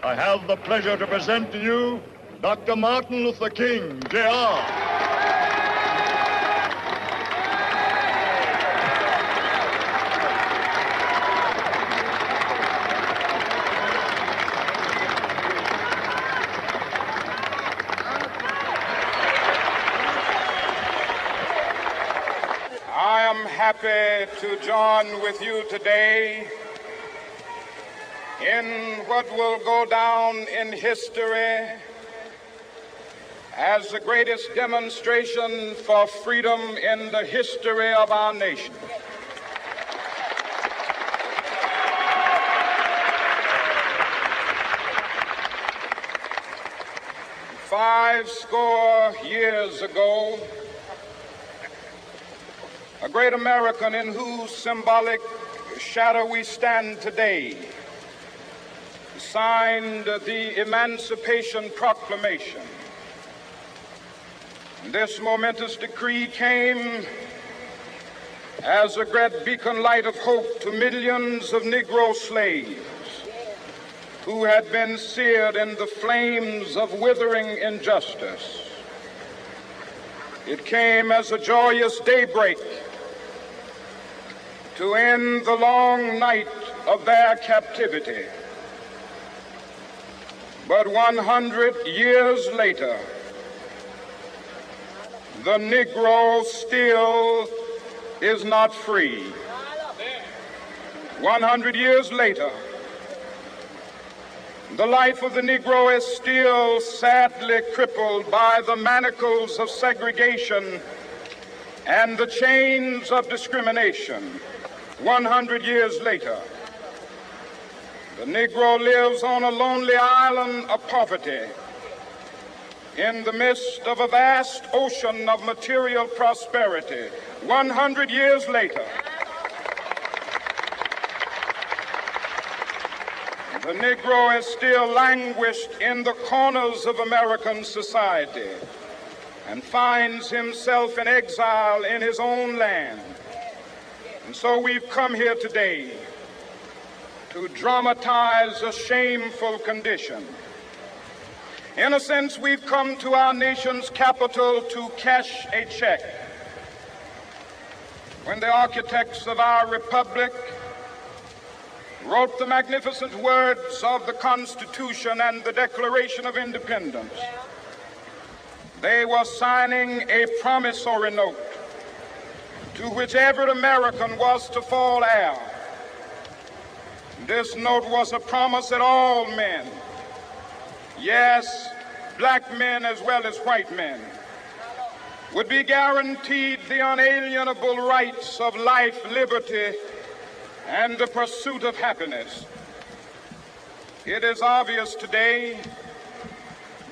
I have the pleasure to present to you Dr. Martin Luther King, Jr. I am happy to join with you today in what will go down in history as the greatest demonstration for freedom in the history of our nation. Five score years ago, a great American in whose symbolic shadow we stand today signed the Emancipation Proclamation. This momentous decree came as a great beacon light of hope to millions of Negro slaves who had been seared in the flames of withering injustice. It came as a joyous daybreak to end the long night of their captivity. But 100 years later, the Negro still is not free. 100 years later, the life of the Negro is still sadly crippled by the manacles of segregation and the chains of discrimination. 100 years later, the Negro lives on a lonely island of poverty in the midst of a vast ocean of material prosperity. 100 years later, the Negro is still languished in the corners of American society and finds himself in exile in his own land. And so we've come here today to dramatize a shameful condition. In a sense, we've come to our nation's capital to cash a check. When the architects of our republic wrote the magnificent words of the Constitution and the Declaration of Independence, they were signing a promissory note to which every American was to fall heir. This note was a promise that all men, yes, black men as well as white men, would be guaranteed the unalienable rights of life, liberty, and the pursuit of happiness. It is obvious today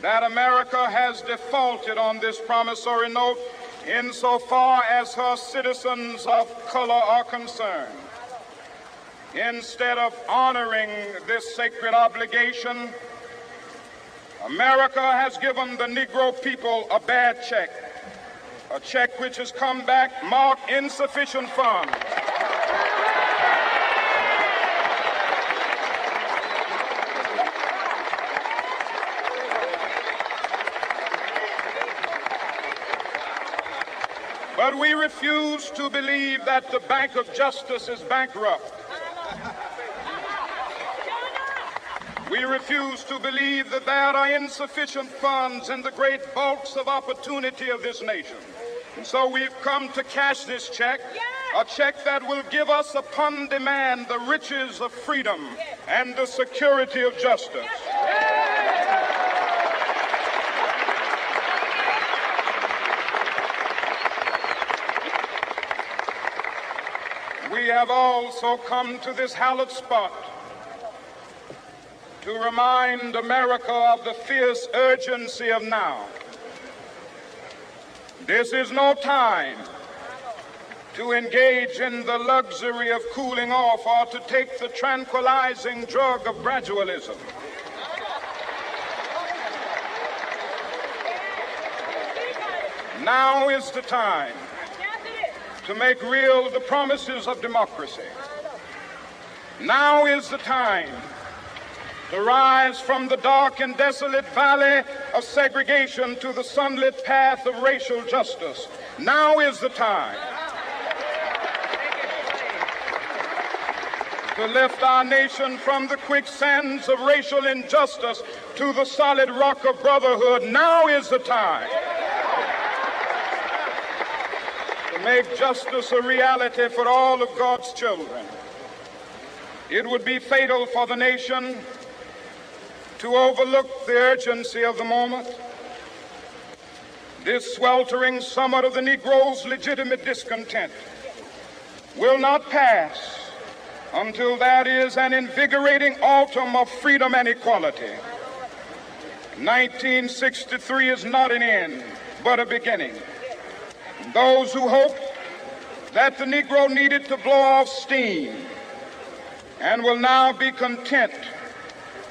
that America has defaulted on this promissory note insofar as her citizens of color are concerned. Instead of honoring this sacred obligation, America has given the Negro people a bad check, a check which has come back marked insufficient funds. But we refuse to believe that the Bank of Justice is bankrupt. We refuse to believe that there are insufficient funds in the great vaults of opportunity of this nation. And so we've come to cash this check, a check that will give us upon demand the riches of freedom and the security of justice. We have also come to this hallowed spot to remind America of the fierce urgency of now. This is no time to engage in the luxury of cooling off or to take the tranquilizing drug of gradualism. Now is the time to make real the promises of democracy. Now is the time to rise from the dark and desolate valley of segregation to the sunlit path of racial justice. Now is the time to lift our nation from the quicksands of racial injustice to the solid rock of brotherhood. Now is the time to make justice a reality for all of God's children. It would be fatal for the nation to overlook the urgency of the moment. This sweltering summit of the Negro's legitimate discontent will not pass until that is an invigorating autumn of freedom and equality. 1963 is not an end, but a beginning. Those who hoped that the Negro needed to blow off steam and will now be content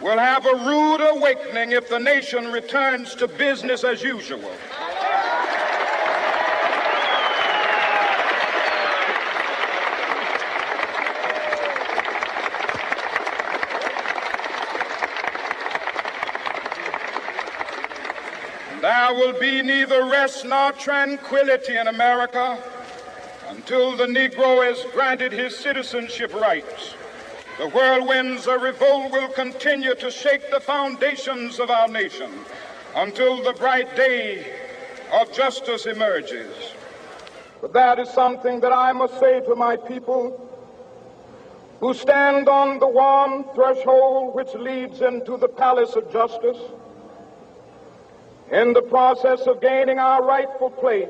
will have a rude awakening if the nation returns to business as usual. There will be neither rest nor tranquility in America until the Negro is granted his citizenship rights. The whirlwinds of revolt will continue to shake the foundations of our nation until the bright day of justice emerges. But that is something that I must say to my people who stand on the warm threshold which leads into the palace of justice. In the process of gaining our rightful place,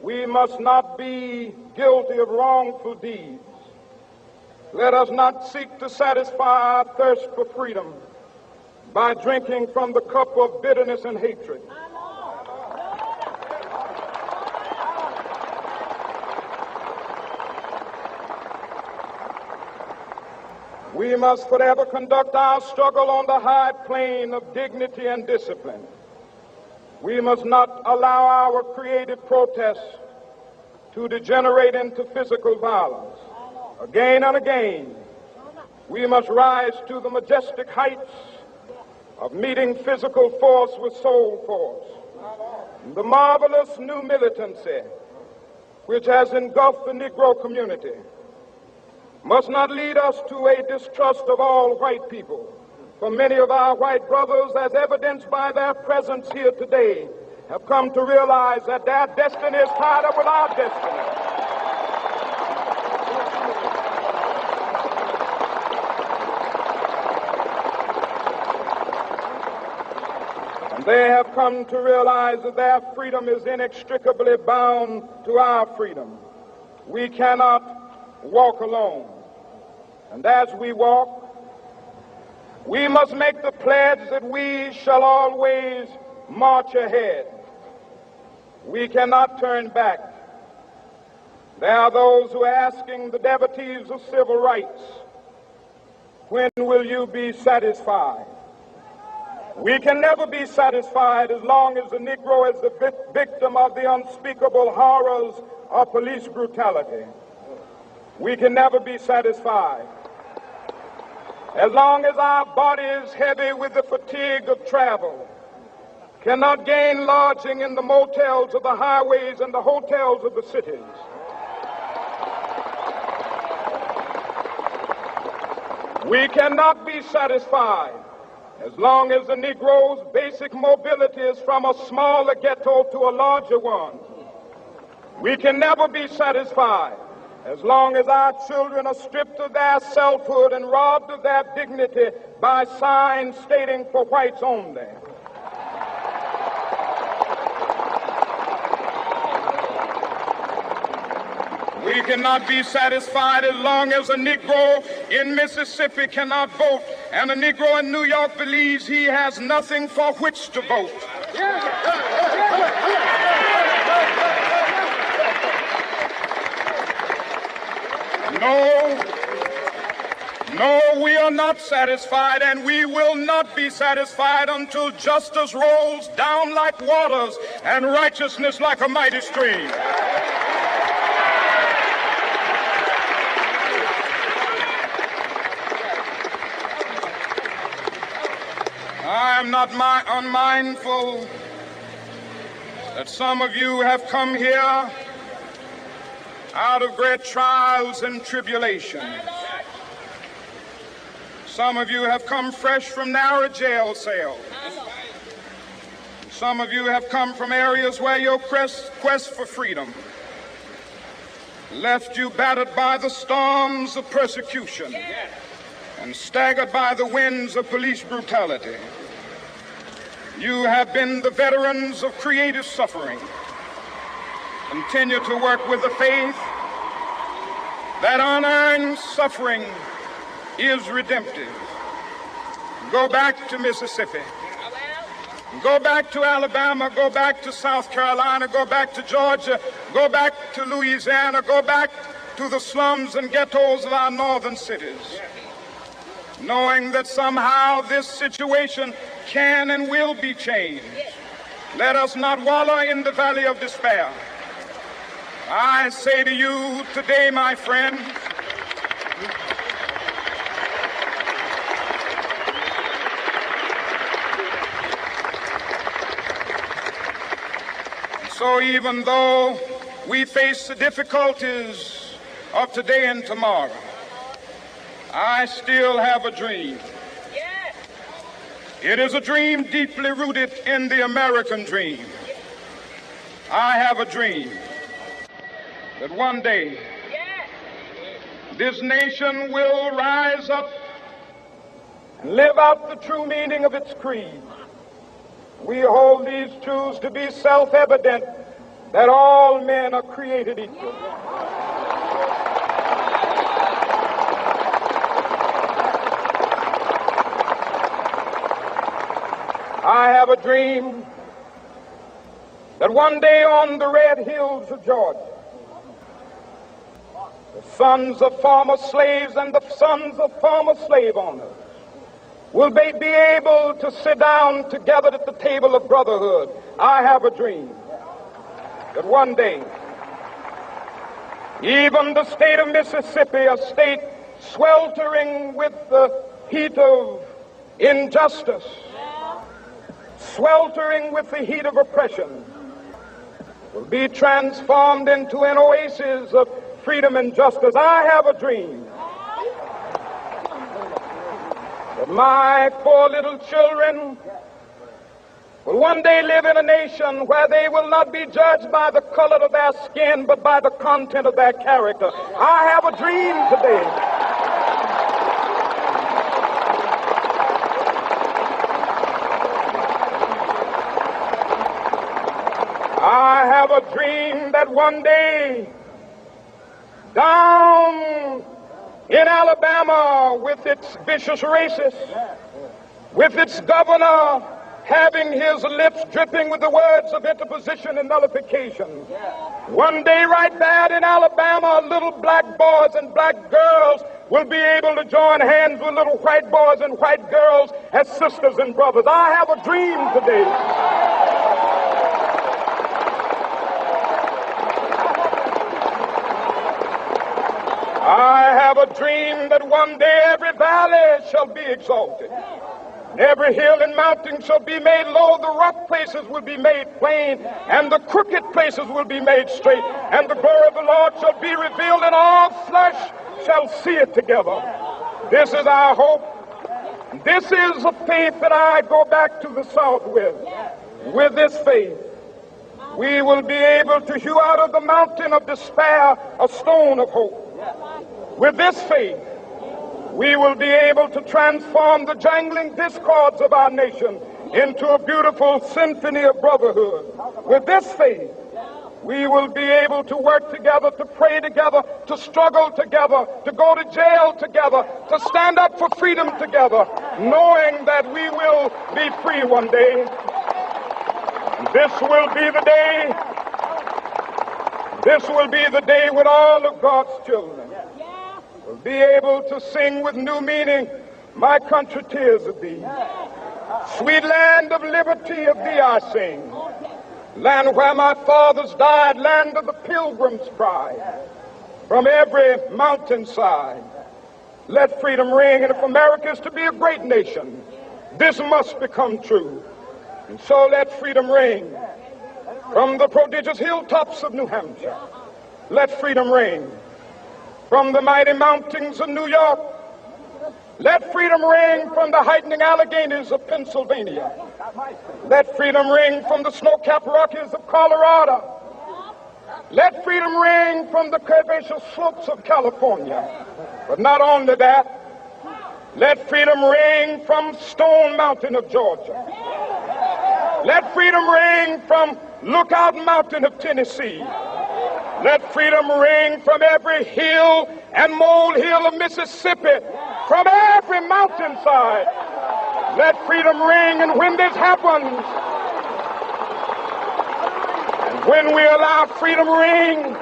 we must not be guilty of wrongful deeds. Let us not seek to satisfy our thirst for freedom by drinking from the cup of bitterness and hatred. We must forever conduct our struggle on the high plane of dignity and discipline. We must not allow our creative protests to degenerate into physical violence. Again and again, we must rise to the majestic heights of meeting physical force with soul force. The marvelous new militancy which has engulfed the Negro community must not lead us to a distrust of all white people. For many of our white brothers, as evidenced by their presence here today, have come to realize that their destiny is tied up with our destiny. And they have come to realize that their freedom is inextricably bound to our freedom. We cannot walk alone. And as we walk, we must make the pledge that we shall always march ahead. We cannot turn back. There are those who are asking the devotees of civil rights, when will you be satisfied? We can never be satisfied as long as the Negro is the victim of the unspeakable horrors of police brutality. We can never be satisfied as long as our body is heavy with the fatigue of travel, cannot gain lodging in the motels of the highways and the hotels of the cities. We cannot be satisfied as long as the Negro's basic mobility is from a smaller ghetto to a larger one. We can never be satisfied as long as our children are stripped of their selfhood and robbed of their dignity by signs stating for whites only. We cannot be satisfied as long as a Negro in Mississippi cannot vote and a Negro in New York believes he has nothing for which to vote. No, we are not satisfied, and we will not be satisfied until justice rolls down like waters and righteousness like a mighty stream. I am not unmindful that some of you have come here out of great trials and tribulations. Some of you have come fresh from narrow jail cells. Some of you have come from areas where your quest for freedom left you battered by the storms of persecution and staggered by the winds of police brutality. You have been the veterans of creative suffering. Continue to work with the faith that unearned suffering is redemptive. Go back to Mississippi. Go back to Alabama, go back to South Carolina, go back to Georgia, go back to Louisiana, go back to the slums and ghettos of our northern cities, knowing that somehow this situation can and will be changed. Let us not wallow in the valley of despair. I say to you today, my friends, so even though we face the difficulties of today and tomorrow, I still have a dream. It is a dream deeply rooted in the American dream. I have a dream that one day this nation will rise up and live out the true meaning of its creed. We hold these truths to be self-evident, that all men are created equal. I have a dream that one day on the red hills of Georgia, the sons of former slaves and the sons of former slave owners will be able to sit down together at the table of brotherhood. I have a dream that one day, even the state of Mississippi, a state sweltering with the heat of injustice, sweltering with the heat of oppression, will be transformed into an oasis of freedom and justice. I have a dream that my poor little children will one day live in a nation where they will not be judged by the color of their skin, but by the content of their character. I have a dream today I have a dream that one day down in Alabama, with its vicious racists, with its governor having his lips dripping with the words of interposition and nullification, one day right there in Alabama, little black boys and black girls will be able to join hands with little white boys and white girls as sisters and brothers. I have a dream today I have a dream that one day every valley shall be exalted, every hill and mountain shall be made low, the rough places will be made plain, and the crooked places will be made straight, and the glory of the Lord shall be revealed, and all flesh shall see it together. This is our hope. This is a faith that I go back to the South with. With this faith, we will be able to hew out of the mountain of despair a stone of hope. With this faith, we will be able to transform the jangling discords of our nation into a beautiful symphony of brotherhood. With this faith, we will be able to work together, to pray together, to struggle together, to go to jail together, to stand up for freedom together, knowing that we will be free one day. This will be the day. This will be the day when all of God's children will be able to sing with new meaning, my country, tears of thee. Sweet land of liberty, of thee I sing. Land where my fathers died, land of the pilgrim's pride. From every mountainside, let freedom ring. And if America is to be a great nation, This must become true. And so let freedom ring from the prodigious hilltops of New Hampshire. Let freedom ring from the mighty mountains of New York. Let freedom ring from the heightening Alleghanies of Pennsylvania. Let freedom ring from the snow-capped Rockies of Colorado. Let freedom ring from the curvaceous slopes of California. But not only that, let freedom ring from Stone Mountain of Georgia. Let freedom ring from Lookout Mountain of Tennessee. Let freedom ring from every hill and molehill of Mississippi, from every mountainside. Let freedom ring, and when this happens, and when we allow freedom ring,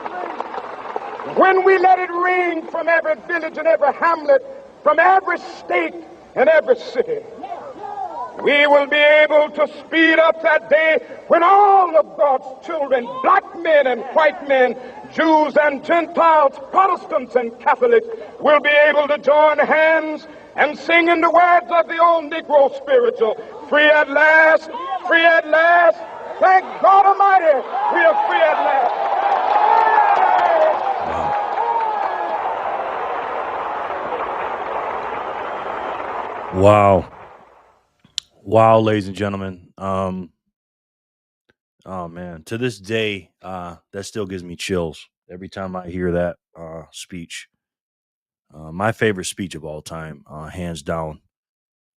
when we let it ring from every village and every hamlet, from every state and every city, we will be able to speed up that day when all of God's children, black men and white men, Jews and Gentiles, Protestants and Catholics, will be able to join hands and sing in the words of the old Negro spiritual, free at last, free at last. Thank God Almighty, we are free at last. Wow, ladies and gentlemen. Oh man, to this day, that still gives me chills every time I hear that speech. My favorite speech of all time, hands down.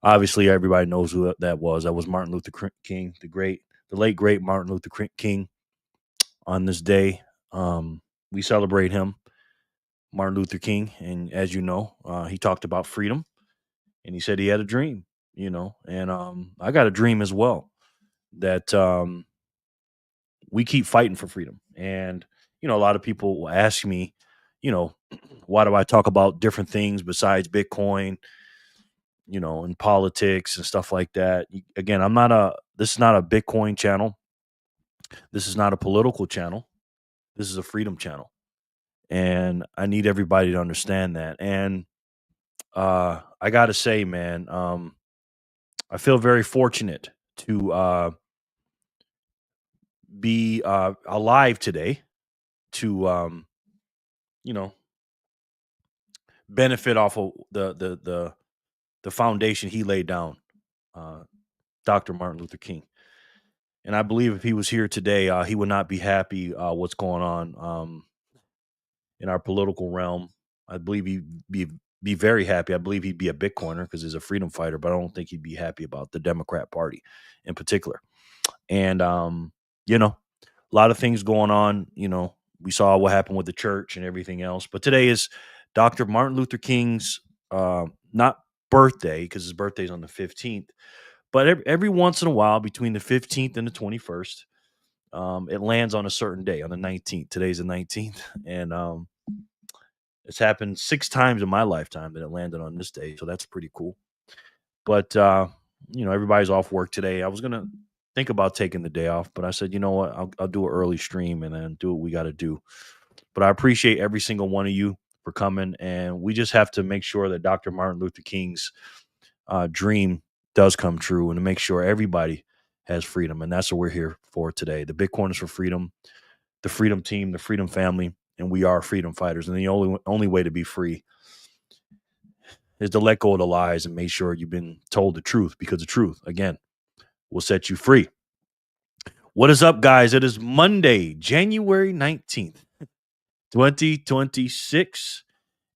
Obviously, everybody knows who that was. That was Martin Luther King, the late great Martin Luther King. On this day, we celebrate him, Martin Luther King, and as you know, he talked about freedom, and he said he had a dream, and I got a dream as well that we keep fighting for freedom. And a lot of people will ask me, you know, why do I talk about different things besides Bitcoin, and politics and stuff like that? Again, this is not a Bitcoin channel. This is not a political channel. This is a freedom channel. And I need everybody to understand that. And I got to say, man, I feel very fortunate to be alive today to, you know, benefit off of the foundation he laid down, Dr. Martin Luther King. And I believe if he was here today, he would not be happy what's going on in our political realm. I believe he'd be very happy. I believe he'd be a Bitcoiner because he's a freedom fighter, but I don't think he'd be happy about the Democrat Party in particular. And a lot of things going on. We saw what happened with the church and everything else. But today is Dr. Martin Luther King's not birthday, because his birthday is on the 15th. But every once in a while, between the 15th and the 21st, it lands on a certain day, on the 19th. Today's the 19th. And it's happened 6 times in my lifetime that it landed on this day. So that's pretty cool. But, everybody's off work today. I was going to think about taking the day off, but I said, you know what, I'll do an early stream and then do what we got to do. But I appreciate every single one of you for coming. And we just have to make sure that Dr. Martin Luther King's dream does come true, and to make sure everybody has freedom. And that's what we're here for today. The Bitcoiners for Freedom, the Freedom Team, the Freedom Family, and we are freedom fighters. And the only way to be free is to let go of the lies and make sure you've been told the truth, because the truth, again, will set you free. What is up, guys? It is Monday, January 19th, 2026.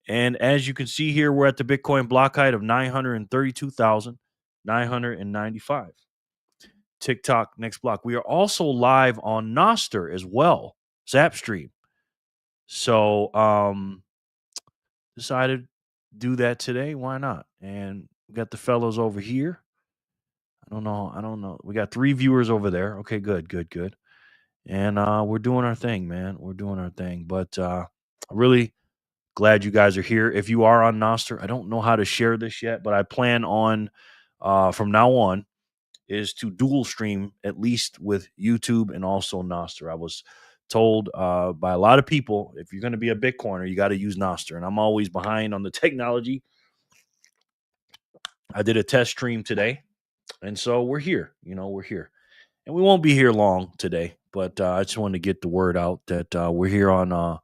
And as you can see here, we're at the Bitcoin block height of 932,995. TikTok, next block. We are also live on Nostr as well, Zapstream. So decided to do that today. Why not? And we got the fellows over here. I don't know. We got 3 viewers over there. Okay, good. And we're doing our thing, man. We're doing our thing. But really glad you guys are here. If you are on Nostr, I don't know how to share this yet, but I plan on from now on is to dual stream, at least with YouTube and also Nostr. I was told by a lot of people, if you're going to be a Bitcoiner, you got to use Nostr. And I'm always behind on the technology. I did a test stream today And so we're here. We're here. And we won't be here long today, but I just wanted to get the word out that we're here on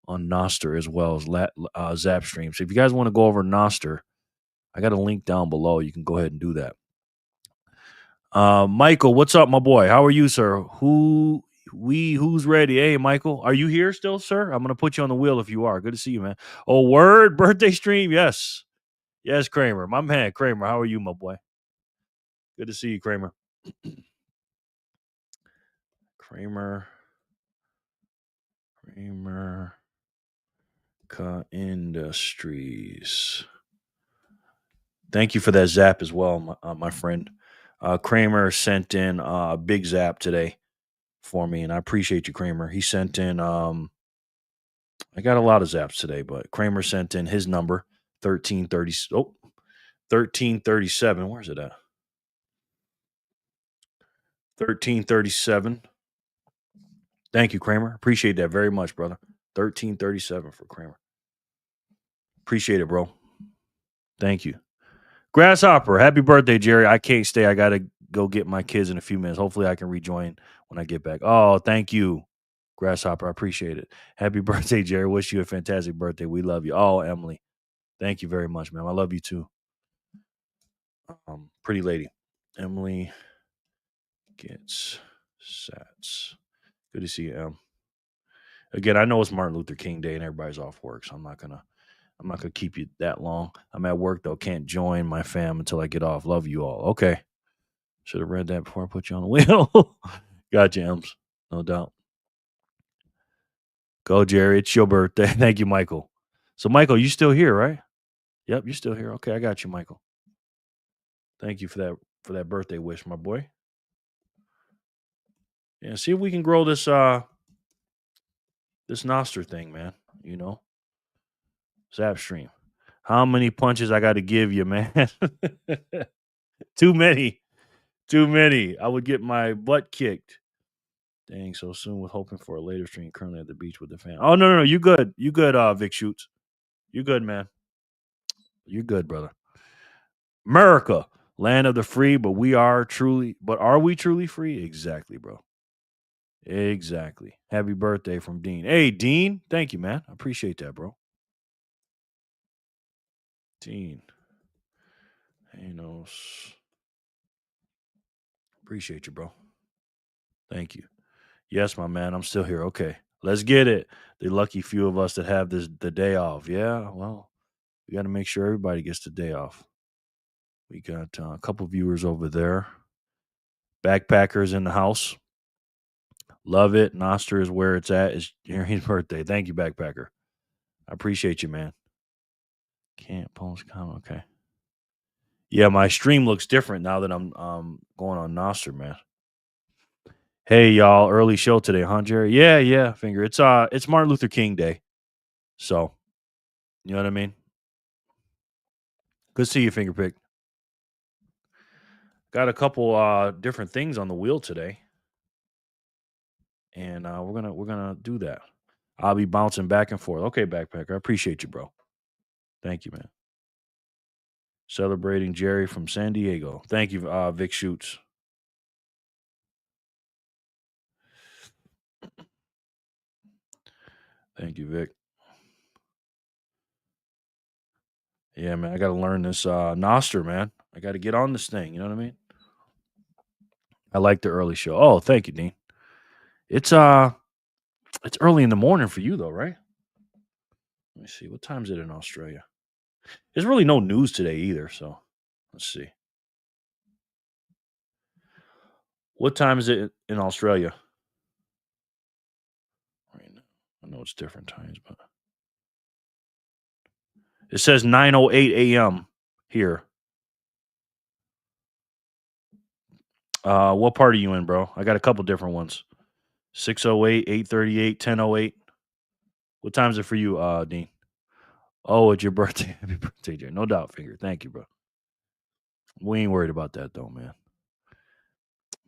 Noster as well as Zapstream. So if you guys want to go over Noster, I got a link down below. You can go ahead and do that. Michael, what's up, my boy? How are you, sir? Who's ready? Hey, Michael, are you here still, sir? I'm gonna put you on the wheel if you are. Good to see you, man. Oh, word, birthday stream, yes, Kramer, my man, Kramer. How are you, my boy? Good to see you, Kramer. Kramer Industries. Thank you for that zap as well, my friend. Kramer sent in a big zap today for me, and I appreciate you, Kramer. He sent in I got a lot of zaps today, but Kramer sent in his number 1330 1337. Where's it at? 1337. Thank you, Kramer. Appreciate that very much, brother. 1337 for Kramer. Appreciate it, bro. Thank you. Grasshopper, happy birthday, Jerry. I can't stay. I got to go get my kids in a few minutes. Hopefully I can rejoin when I get back. Oh, thank you, Grasshopper. I appreciate it. Happy birthday, Jerry. Wish you a fantastic birthday. We love you. Oh, Emily. Thank you very much, man. I love you too. Pretty lady. Emily gets sats. Good to see you, Em. Again, I know it's Martin Luther King Day and everybody's off work, so I'm not gonna keep you that long. I'm at work though. Can't join my fam until I get off. Love you all. Okay. Should have read that before I put you on the wheel. Gotcha, Ems. No doubt. Go, Jerry. It's your birthday. Thank you, Michael. So, Michael, you still here, right? Yep, you're still here. Okay, I got you, Michael. Thank you for that birthday wish, my boy. Yeah, see if we can grow this this Noster thing, man. Zap stream. How many punches I got to give you, man? Too many. Too many. I would get my butt kicked. Dang, so soon with hoping for a later stream. Currently at the beach with the fam. Oh, no. You good. You good, Vic Shoots. You good, man. You good, brother. America, land of the free, but are we truly free? Exactly, bro. Exactly. Happy birthday from Dean. Hey, Dean. Thank you, man. I appreciate that, bro. Dean. Hanos. Appreciate you, bro. Thank you. Yes, my man. I'm still here. Okay. Let's get it. The lucky few of us that have the day off. Yeah, well, we got to make sure everybody gets the day off. We got a couple viewers over there. Backpackers in the house. Love it. Noster is where it's at. It's Jerry's birthday. Thank you, Backpacker. I appreciate you, man. Can't post comment. Okay. Yeah, my stream looks different now that I'm going on Noster, man. Hey, y'all. Early show today, huh, Jerry? Yeah, Finger. It's Martin Luther King Day. So, you know what I mean? Good to see you, Finger Pick. Got a couple different things on the wheel today. And we're gonna do that. I'll be bouncing back and forth. Okay, Backpacker. I appreciate you, bro. Thank you, man. Celebrating Jerry from San Diego. Thank you, Vic Shoots. Thank you, Vic. Yeah, man. I got to learn this Noster, man. I got to get on this thing. You know what I mean? I like the early show. Oh, thank you, Dean. It's early in the morning for you though, right? Let me see. What time is it in Australia? There's really no news today either, so let's see. What time is it in Australia? Right now. I know it's different times, but it says 9:08 a.m. here. What part are you in, bro? I got a couple different ones. 6:08, 8:38, 10:08. What time is it for you, Dean? Oh, it's your birthday. Happy birthday, Jerry. No doubt, Finger. Thank you, bro. We ain't worried about that though, man.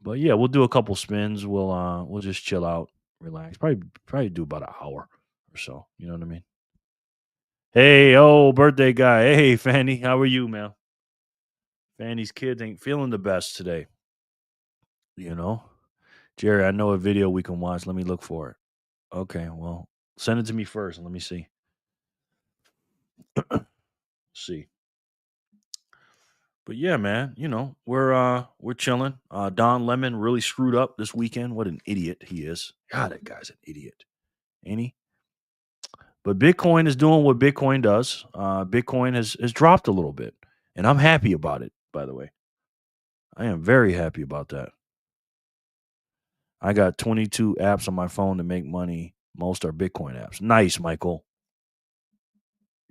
But yeah, we'll do a couple spins. We'll just chill out, relax. Probably do about an hour or so. You know what I mean? Hey, birthday guy. Hey, Fanny, how are you, man? Fanny's kids ain't feeling the best today. You know, Jerry, I know a video we can watch. Let me look for it. Okay, well, send it to me first and let me see. See. But yeah, man, we're chilling. Don Lemon really screwed up this weekend. What an idiot he is. God, that guy's an idiot, ain't he? But Bitcoin is doing what Bitcoin does. Bitcoin has dropped a little bit, and I'm happy about it. By the way, I am very happy about that. I got 22 apps on my phone to make money. Most are Bitcoin apps. Nice, Michael.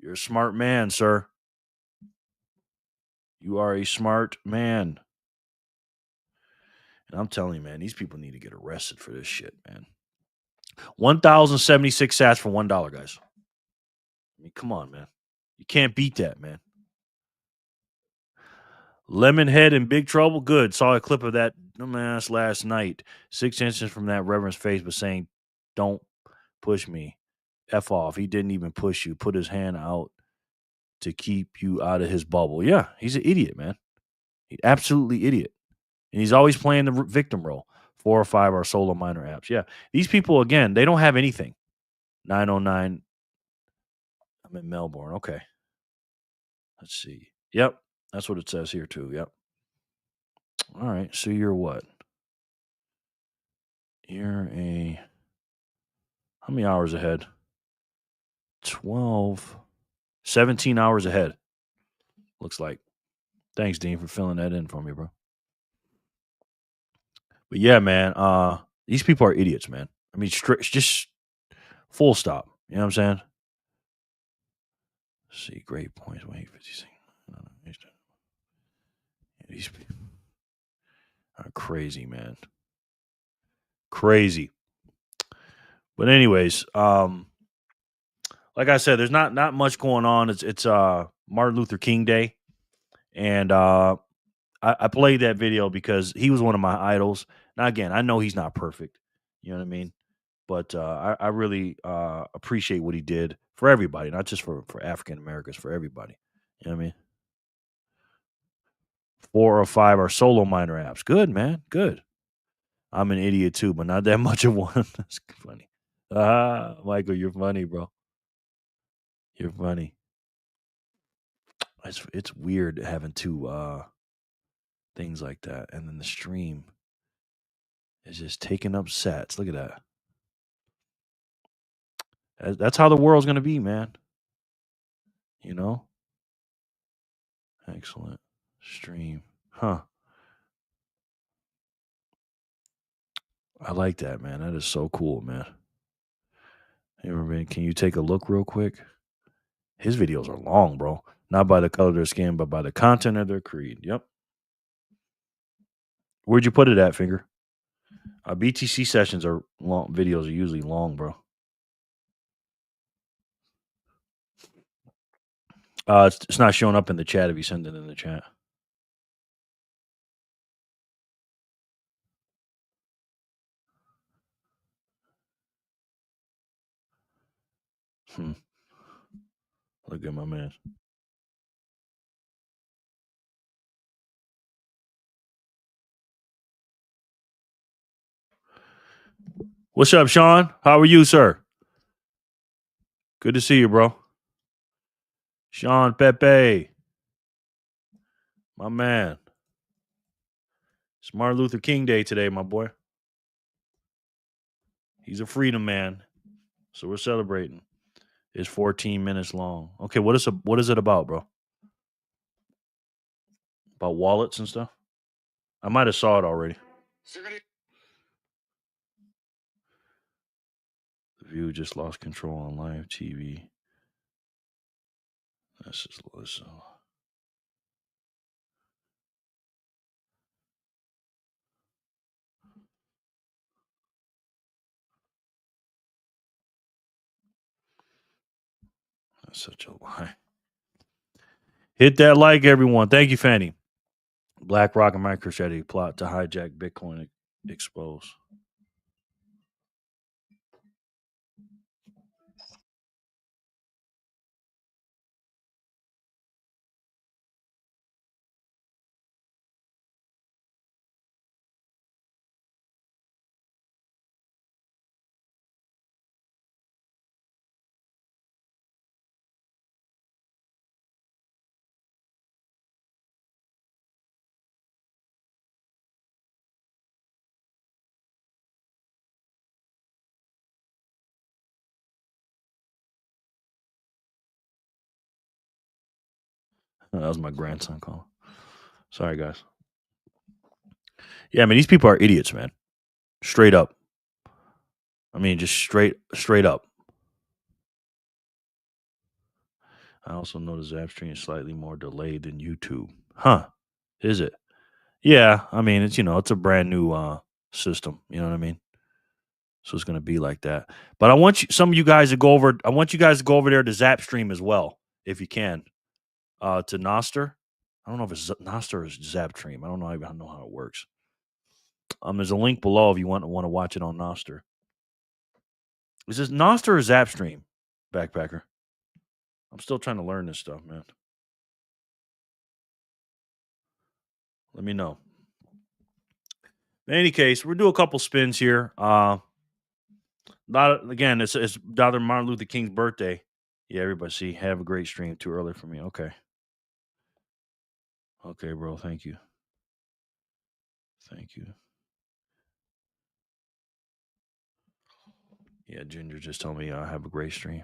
You're a smart man, sir. You are a smart man. And I'm telling you, man, these people need to get arrested for this shit, man. 1,076 sats for $1, guys. I mean, come on, man. You can't beat that, man. Lemonhead in big trouble. Good. Saw a clip of that dumbass last night. 6 inches from that reverend's face was saying, "Don't push me. F off." He didn't even push you. Put his hand out to keep you out of his bubble. Yeah, he's an idiot, man. He absolutely idiot. And he's always playing the victim role. 4 or 5 are solo minor apps. Yeah. These people, again, they don't have anything. 909. I'm in Melbourne. Okay. Let's see. Yep. That's what it says here, too. Yep. All right. So you're what? You're how many hours ahead? 12, 17 hours ahead. Looks like. Thanks, Dean, for filling that in for me, bro. But yeah, man, these people are idiots, man. I mean, just full stop. You know what I'm saying? Let's see, great points. Wait, 56. These people are crazy, man. Crazy. But anyways, like I said, there's not much going on. It's Martin Luther King Day, and I played that video because he was one of my idols. Now again, I know he's not perfect. You know what I mean? But I really appreciate what he did for everybody, not just for African Americans, for everybody. You know what I mean? 4 or 5 are solo minor apps. Good, man. Good. I'm an idiot too, but not that much of one. That's funny. Michael, you're funny, bro. You're funny. It's weird having two things like that, and then the stream is just taking up sets. Look at that. That's how the world's gonna be, man. You know. Excellent stream, huh? I like that, man. That is so cool, man. Hey, man, can you take a look real quick? His videos are long, bro. Not by the color of their skin, but by the content of their creed. Yep. Where'd you put it at, Finger? BTC sessions are long. Videos are usually long, bro. It's not showing up in the chat if you send it in the chat. Look at my man. What's up, Sean? How are you, sir? Good to see you, bro. Sean Pepe. My man. It's Martin Luther King Day today, my boy. He's a freedom man. So we're celebrating. It's 14 minutes long. Okay, what is it about, bro? About wallets and stuff? I might have saw it already. The View just lost control on live TV. Let's just listen. That's such a lie. Hit that like, everyone. Thank you, Fanny. BlackRock and MicroStrategy plot to hijack Bitcoin exposed. That was my grandson calling. Sorry, guys. Yeah, I mean, these people are idiots, man. Straight up. I mean, just straight up. I also noticed Zap stream is slightly more delayed than YouTube. Huh? Is it? Yeah. I mean, it's it's a brand new system. You know what I mean? So it's gonna be like that. But I want some of you guys to go over. I want you guys to go over there to Zap stream as well, if you can. To Noster. I don't know if it's Noster or Zap stream. I don't know. I don't know how it works. There's a link below if you want to watch it on Noster. Is this Noster or Zap stream, Backpacker? I'm still trying to learn this stuff, man. Let me know. In any case, we'll do a couple spins here. Again, it's Dr. Martin Luther King's birthday. Yeah, everybody see. Have a great stream. Too early for me. Okay. Okay, bro. Thank you. Thank you. Yeah, Ginger just told me have a great stream.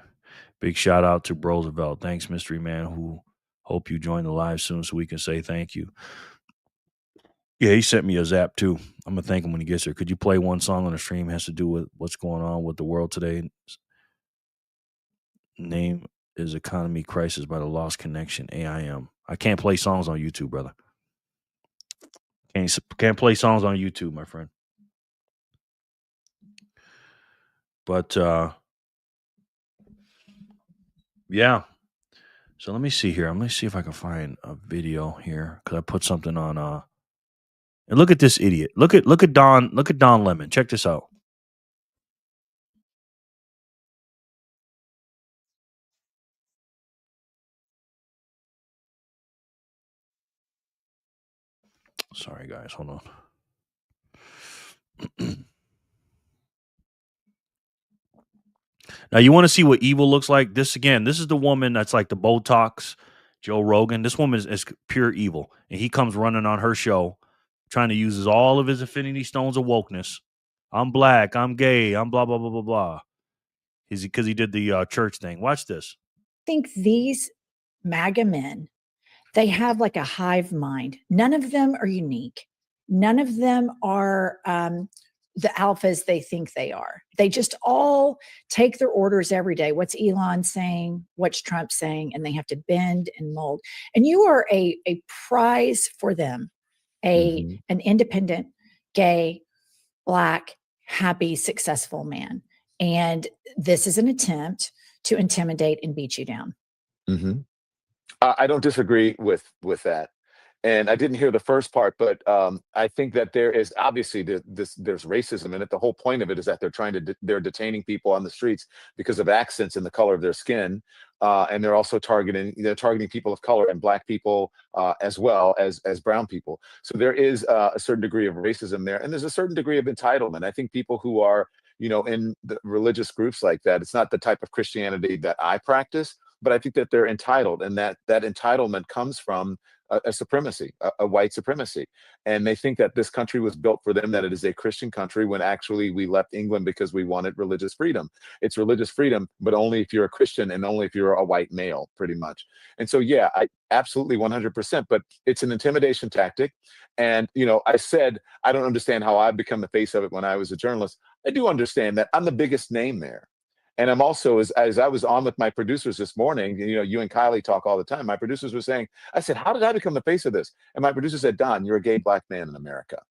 Big shout out to Roosevelt. Thanks, Mystery Man, who hope you join the live soon so we can say thank you. Yeah, he sent me a zap too. I'm gonna thank him when he gets here. Could you play one song on the stream? Has to do with what's going on with the world today. Name is Economy Crisis by the Lost Connection. AIM. I can't play songs on YouTube, brother. Can't play songs on YouTube, my friend. But yeah. So let me see here. Let me see if I can find a video here because I put something on. And look at this idiot. Look at Don. Look at Don Lemon. Check this out. Sorry, guys. Hold on. Now you want to see what evil looks like? This is the woman that's like the Botox, Joe Rogan. This woman is pure evil, and he comes running on her show, trying to use all of his infinity stones of wokeness. I'm black. I'm gay. I'm blah blah blah blah blah. Because he did the church thing. Watch this. I think these MAGA men, they have like a hive mind. None of them are unique. None of them are the alphas they think they are. They just all take their orders every day. What's Elon saying? What's Trump saying? And they have to bend and mold. And you are a prize for them, an independent, gay, black, happy, successful man. And this is an attempt to intimidate and beat you down. I don't disagree with that. And I didn't hear the first part, but I think that there is obviously there's racism in it. The whole point of it is that they're detaining people on the streets because of accents in the color of their skin, and they're also targeting people of color and black people as well as brown people. So there is a certain degree of racism there, and there's a certain degree of entitlement. I think people who are in the religious groups like that, it's not the type of Christianity that I practice, but I think that they're entitled, and that entitlement comes from a supremacy, a white supremacy. And they think that this country was built for them, that it is a Christian country, when actually we left England because we wanted religious freedom. It's religious freedom, but only if you're a Christian and only if you're a white male, pretty much. And so, yeah, I absolutely 100%, but it's an intimidation tactic. And, I said, I don't understand how I've become the face of it when I was a journalist. I do understand that I'm the biggest name there. And I'm also, as I was on with my producers this morning, you and Kylie talk all the time. My producers were saying, I said, how did I become the face of this? And my producer said, Don, you're a gay black man in America,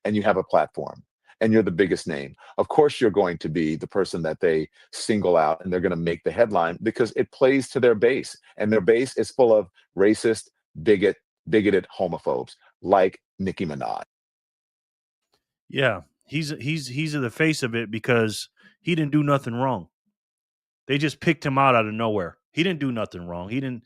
and you have a platform, and you're the biggest name. Of course, you're going to be the person that they single out, and they're going to make the headline because it plays to their base, and their base is full of racist, bigoted homophobes like Nicki Minaj. Yeah, he's the face of it because he didn't do nothing wrong. They just picked him out of nowhere. He didn't do nothing wrong. He didn't,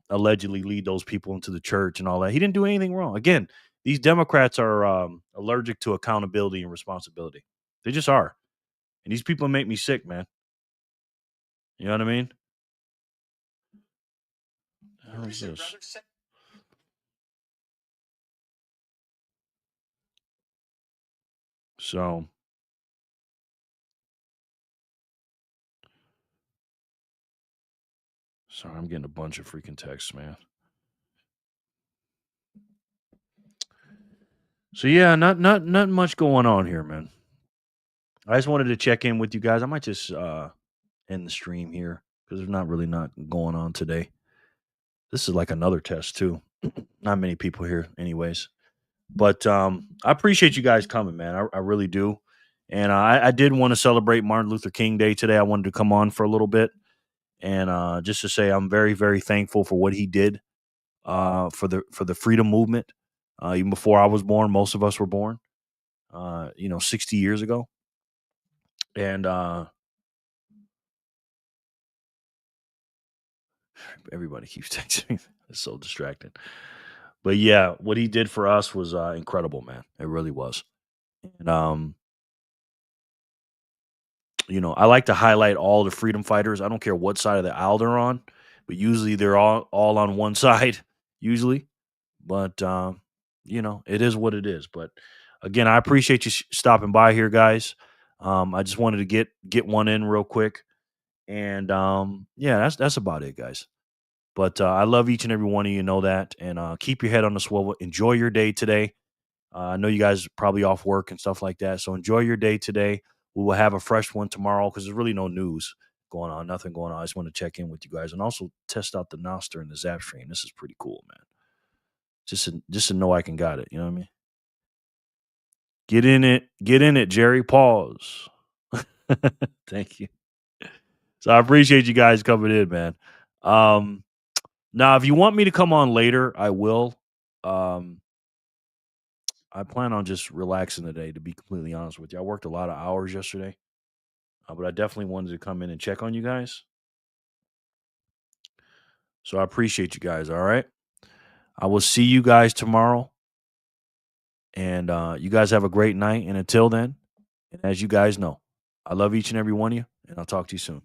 allegedly lead those people into the church and all that. He didn't do anything wrong. Again, these Democrats are allergic to accountability and responsibility. They just are. And these people make me sick, man. You know what I mean? How is this? So, sorry, I'm getting a bunch of freaking texts, man. So yeah, not much going on here, man. I just wanted to check in with you guys. I might just end the stream here because there's not going on today. This is like another test too. Not many people here, anyways. But I appreciate you guys coming, man. I really do. And I did want to celebrate Martin Luther King Day today. I wanted to come on for a little bit and just to say I'm very, very thankful for what he did for the freedom movement. Even before I was born, most of us were born. 60 years ago, and everybody keeps texting me. It's so distracting. But yeah, what he did for us was incredible, man. It really was. And I like to highlight all the freedom fighters. I don't care what side of the aisle they're on, but usually they're all on one side. Usually, but it is what it is. But again, I appreciate you stopping by here, guys. I just wanted to get one in real quick, and yeah, that's about it, guys. But I love each and every one of you, know that, and keep your head on the swivel. Enjoy your day today. I know you guys are probably off work and stuff like that, so enjoy your day today. We will have a fresh one tomorrow because there's really no news going on, nothing going on. I just want to check in with you guys and also test out the Noster and the Zap stream. This is pretty cool, man. Just to know I can got it. You know what I mean? Get in it, Jerry. Pause. Thank you. So I appreciate you guys coming in, man. Now, if you want me to come on later, I will. I plan on just relaxing today, to be completely honest with you. I worked a lot of hours yesterday, but I definitely wanted to come in and check on you guys. So I appreciate you guys. All right. I will see you guys tomorrow. And you guys have a great night. And until then, and as you guys know, I love each and every one of you. And I'll talk to you soon.